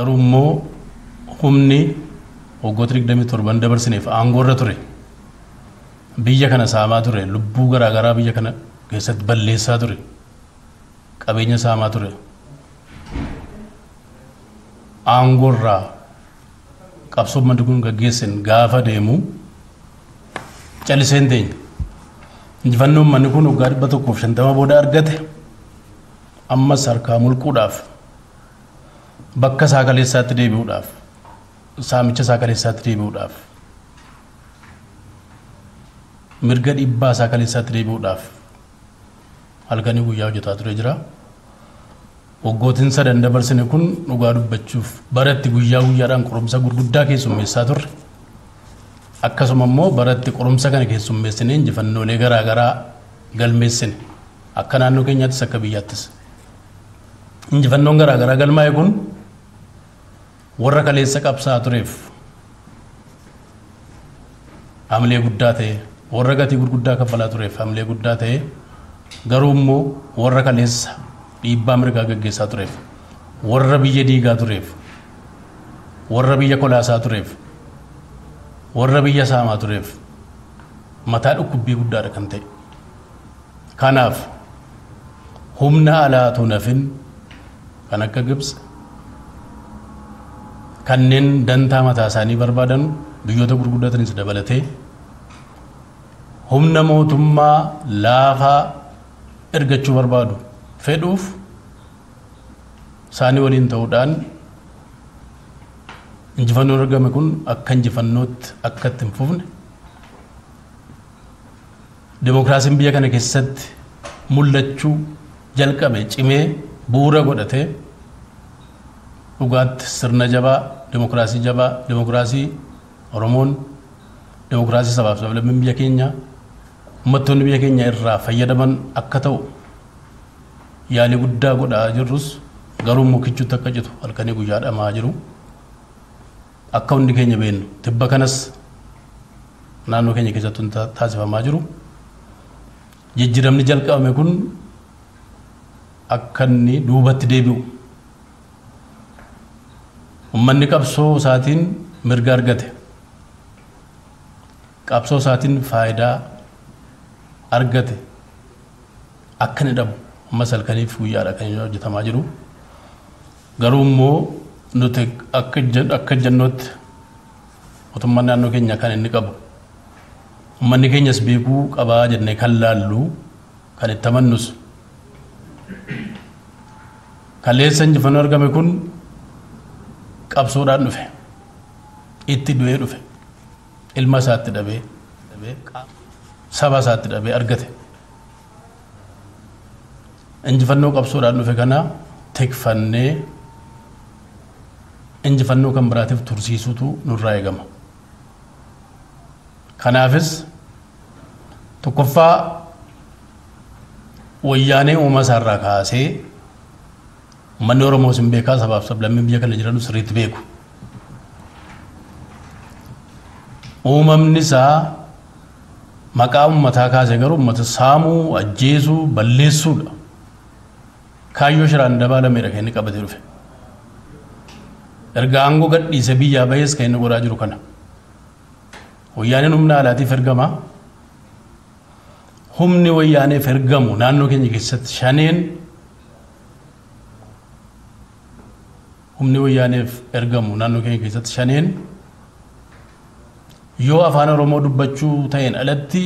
garuu immoo humni waggoota 27 dabarsineef aangoorra ture biyya kana saamaa ture lubbuu garaagaraa biyya kana keessatti balleessaa ture qabeenya saamaa ture aangoorraa qabsoo manni kun gaggeessan gaafa deemu calliseen teenya injifannoon manni kun waggaa 150 booda argate ammas harkaa mulquudhaaf bakka isaa kaleessaatti deebi'uudhaaf saamicha isaa kaleessaatti deebi'uudhaaf mirga dhibbaa isaa kaleessaatti deebi'uudhaaf halkanii guyyaa hojjetaa ture jira. Waggootiin sadan dabarsine kun dhugaa dubbachuuf baratti guyyaa guyyaadhaan qorumsa gurguddaa keessummeessaa turre. Akkasuma immoo baratti qorumsa kana keessummeessinee injifannoolee garaagaraa galmeessine akka naannoo keenyaattis akka biyyaattis. Injifannoon garaagaraa galmaa'e kun warra kaleessa qabsaa tureef hamilee guddaa ta'e warra gatii gurguddaa kaffalaa tureef hamilee guddaa ta'e garuu immoo warra kaleessa dhiibbaa mirgaa gaggeessaa tureef warra biyya diigaa tureef warra biyya kolaasaa tureef warra biyya saamaa tureef mataa dhukkubbii guddaadha kan ta'e. Kanaaf humna alaatu nafin kan akka Gibsi kanneen dantaa mataa isaanii barbaadan biyyoota gurguddatanis dabalatee humna mootummaa laafaa ergachuu barbaadu fedhuuf isaanii waliin ta'uudhaan injifannoon argame kun akka injifannootti akka itti hin fufne Dimookiraasiin biyya kana keessatti mul'achuu jalqabe cimee bu'uura godhatee dhugaatti sirna jabaa dimookiraasii Oromoon dimookiraasii sabaaf sablammiin biyya keenya uummattoonni biyya keenya irraa fayyadaman akka ta'u yaalii guddaa godhaa jirrus garuu mukichuutti akka jitu halkanii guyyaa dhamaa jiru akka hundi keenya beeknu tibba kanas naannoo keenya keessatti taasifamaa jiru jijjiiramni jalqabame kun akka inni duubatti deebi'u ummanni qabsoo isaatiin mirga argate qabsoo isaatiin faayidaa argate akka inni dhabu ammas halkaniif guyyaadha kan hojjetamaa jiru garuu immoo nuti akka jannootti mootummaan naannoo keenya kan inni qabu ummanni keenyas beekuu qabaa jennee kan laallu kan itti amannus kaleessa injifannoo argame kun qabsoodhaan dhufe itti du'ee dhufe ilma isaatti dhabee saba isaatti dhabee argate injifannoo qabsoodhaan dhufe kana tikfannee injifannoo kan biraatiif tursiisuutu nurraa eegama. Kanaafis tokkoffaa wayyaanee uumaa isaarraa kaasee uummanni Oromoo sin beekaa sabaaf sablammiin biyya kana jiran sirriitti beeku. Uumamni isaa maqaa uummataa kaasee garuu uummata saamuu, ajjeesuu, balleessuudha. Kaayyoo shiraan dabaalameedha kan inni qabatee dhufe. Erga aangoo gadhiise biyyaa bahees kan inni godhaa jiru kana. Wayyaaneen humna alaatiif ergama. Humni wayyaaneef ergamu naannoo keenya keessatti shaneen humni wayyaaneef ergamu naannoo keenya keessatti shaneen yoo afaan Oromoo dubbachuu ta'een alatti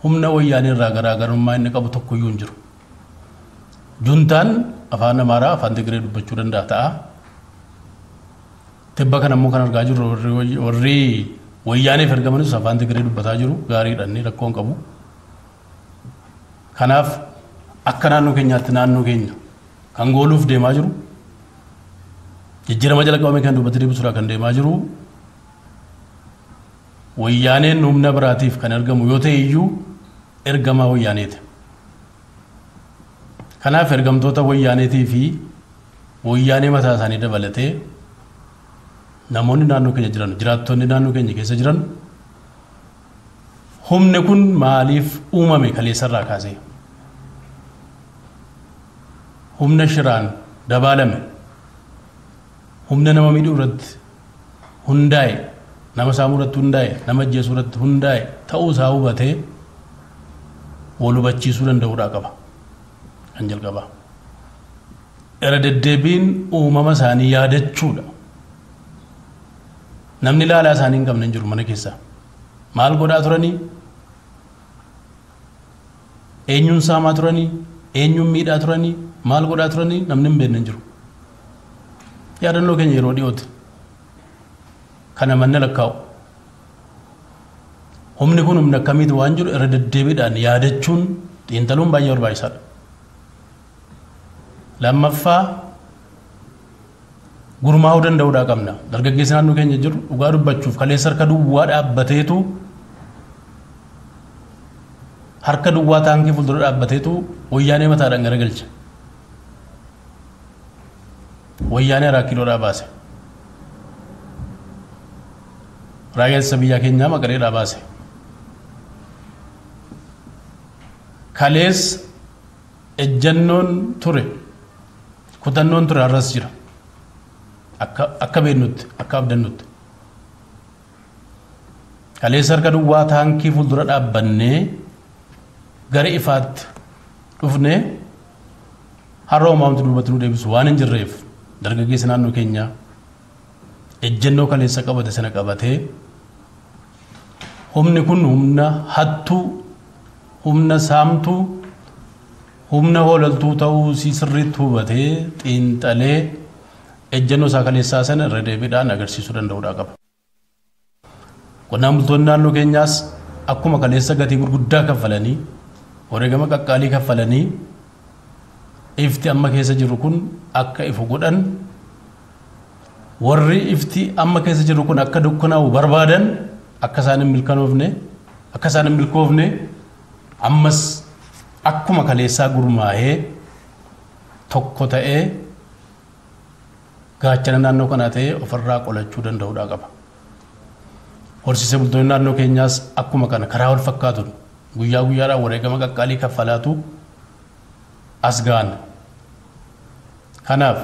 humna wayyaanee irraa garaagarummaa inni qabu tokkoyyuu hin jiru. Juntaan afaan Amaaraa afaan Tigree dubbachuu danda'a ta'a. Tibba kana immoo kan argaa jirru warri wayyaaneef ergamanis afaan Tigree dubbataa jiru gaariidhaan rakkoon qabu. Kanaaf akka naannoo keenyaatti naannoo keenya kan gooluuf deemaa jiru jijjiirama jalqabame kan dubbatti deebisuudhaa kan deemaa jiru wayyaaneen humna biraatiif kan ergamu yoo ta'e iyyuu ergamaa wayyaaneeti. Kanaaf ergamtoota wayyaaneetii fi wayyaanee mataa isaanii dabalatee namoonni naannoo keenya jiran jiraattonni naannoo keenya keessa jiran humni kun maaliif uumame kaleessarraa kaasee humna shiraan dabaalame humna nama miidhuu irratti hundaa'e nama saamuu irratti hundaa'e nama ajjeesuu irratti hundaa'e ta'uu isaa hubatee wal hubachiisuu danda'uudha qaba kan jalqabaa. Irra deddeebiin uumama isaanii yaadachuudha. Namni ilaalaa isaanii hin qabne hin jiru mana keessa. Maal godhaa turanii? Eenyuun saamaa turanii? Eenyuun miidhaa turanii? Maal godhaa turanii? Namni hin beekne hin jiru. Yaadannoo keenya yeroo dhiyooti. Kana manna lakkaa'u. Humni kun humna akkamiiti waan jiru irra deddeebiidhaan yaadachuun xiinxaluun baay'ee barbaachisaadha. Lammaffaa gurmaa'uu danda'uudhaa qabna. Dargaggeessi naannoo keenya jiru dhugaa dubbachuuf kaleessa harka duwwaa taankii fuuldura dhaabbateetu wayyaanee mataadhaan garagalche. Wayyaanee araa kiiloodhaa baase. Raayyaa biyya keenyaa maqaleedhaa baase. Kaleessa ejjannoon ture kutannoon ture har'as jira. Akka beeknutti akka abdannutti. Kaleessa harka duwwaa taankii fuuldura dhaabbannee gara ifaatti dhufnee har'a uumaamtu duubatti nu deebisu waan hin jirreef dargaggeessi naannoo keenyaa ejjennoo kaleessa qabate sana qabatee humni kun humna hattuu, humna saamtuu, humna hoolaltuu ta'uu sirriitti hubatee xiinxalee ejjennoo isaa kaleessaa sana irra deebiidhaan agarsiisuu danda'uudhaa qaba. Qonnaan bultoonni naannoo keenyaas akkuma kaleessa gatii gurguddaa kaffalanii wareegama qaqqaalii kaffalanii ifti amma keessa jiru kun akka ifu godhan warri ifti amma keessa jiru kun akka dukkanaa'u barbaadan akka isaan hin milkoofne ammas akkuma kaleessaa gurmaa'ee tokko ta'ee gaachana naannoo kanaa ta'ee ofirraa qolachuu danda'uudhaa qaba. Horsiisee bultoonni naannoo keenyaas akkuma kana karaa wal fakkaatuun guyyaa guyyaadhaan wareegama qaqqaalii kaffalaatu as ga'an. Kanaaf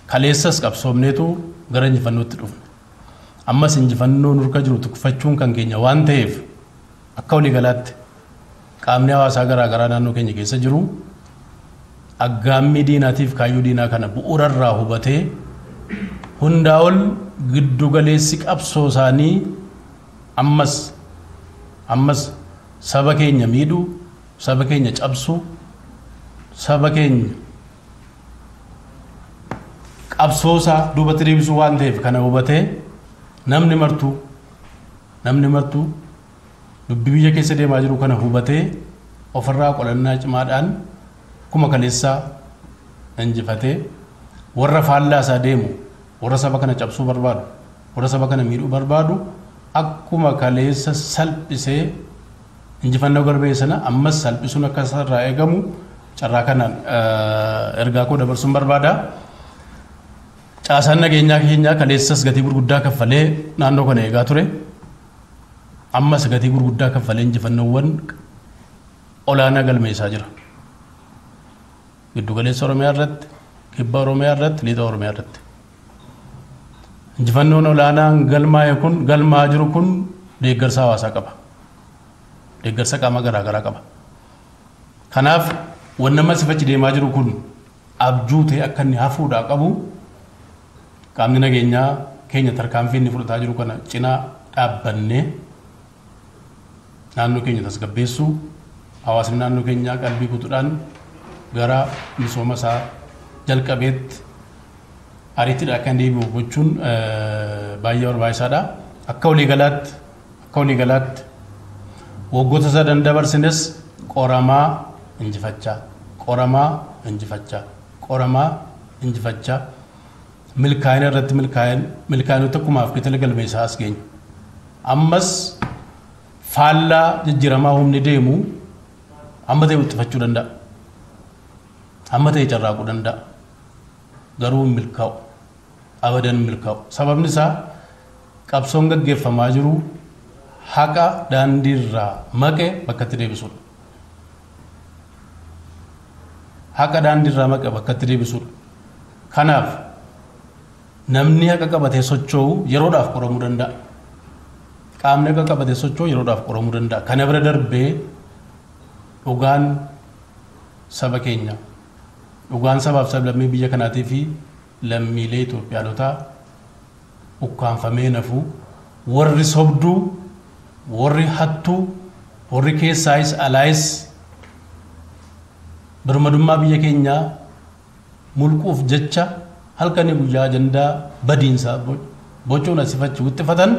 kaleessas qabsoomneetu gara injifannootti dhufne. Ammas injifannoo nurka jiru tukfachuun kan keenya waan ta'eef akka waliigalaatti qaamni hawaasaa garaa garaa naannoo keenya keessa jiru aggaammii diinaatiif kaayyoo diinaa kana bu'uurarraa hubatee hundaa ol giddu galeessi qabsoo isaanii ammas saba keenya miidhuu, saba keenya cabsuu, saba keenya qabsoosaa duubatti deebisuu waan ta'eef kana hubatee namni martuu dubbii biyya keessa deemaa jiru kana hubatee ofirraa qolannaa cimaadhaan akkuma kaleessaa injifatee warra faallaa isaa deemu warra saba kana cabsuu barbaadu warra saba kana miidhuu barbaadu akkuma kaleessa salphisee injifannoo garbee sana ammas salphisuun akka irraa eegamu carraa kanaan ergaa koo dabarsuun barbaada. Caasaan nageenyaa keenyaa kaleessas gatii gurguddaa kaffalee naannoo kana eegaa ture. Ammas gatii gurguddaa kaffalee injifannoowwan olaanaa galmeessaa jira. Giddu galeessa Oromiyaa irratti, kibba Oromiyaa irratti, lixa Oromiyaa irratti. Injifannoon olaanaan galmaa jiru kun deeggarsa hawaasaa qaba. Deeggarsa qaama garaa garaa qaba. Kanaaf wanna masifachi deemaa jiru kun abjuu ta'e akka inni hafuudhaa qabu qaamni nageenyaa keenya tarkaanfii inni fudhataa jiru kana cinaa dhaabbannee naannoo keenya tasgabbeessuu hawaasni naannoo keenyaa qalbii kutuudhaan gara misooma isaa jalqabeetti ariitiidhaan kan deebi'u gochuun baay'ee barbaachisaadha. Akka waliigalaatti waggoota isaa dandabarsines qoramaa injifachaa milkaa'ina irratti milkaa'inota kumaaf kitala galmeessaa as geenyu. Ammas faallaa jijjiiramaa humni deemu amma ta'e uttifachuu danda'a. Amma ta'e carraaquu danda'a. Garuu milkaa'u abadan milkaa'u. Sababni isaa qabsoon gaggeeffamaa jiru haqa daandiirraa maqe bakkatti deebisuudha. Haqa daandiirraa maqe bakkatti deebisuudha. Kanaaf namni haqa qabatee socho'u yeroodhaaf qoramuu danda'a. Qaamni haqa qabatee socho'u yeroodhaaf qoramuu danda'a. Kana bira darbee dhugaan saba keenya, dhugaan sabaaf sablammii biyya kanaatii fi lammiilee Itoophiyaanotaa ukkaanfamee nafu warri sobduu, warri hattuu, warri keessaayis alaayis birmadummaa biyya keenyaa mulquuf jecha halkanii guyyaa ajandaa badiinsaa bocuun asifachi wixxifatan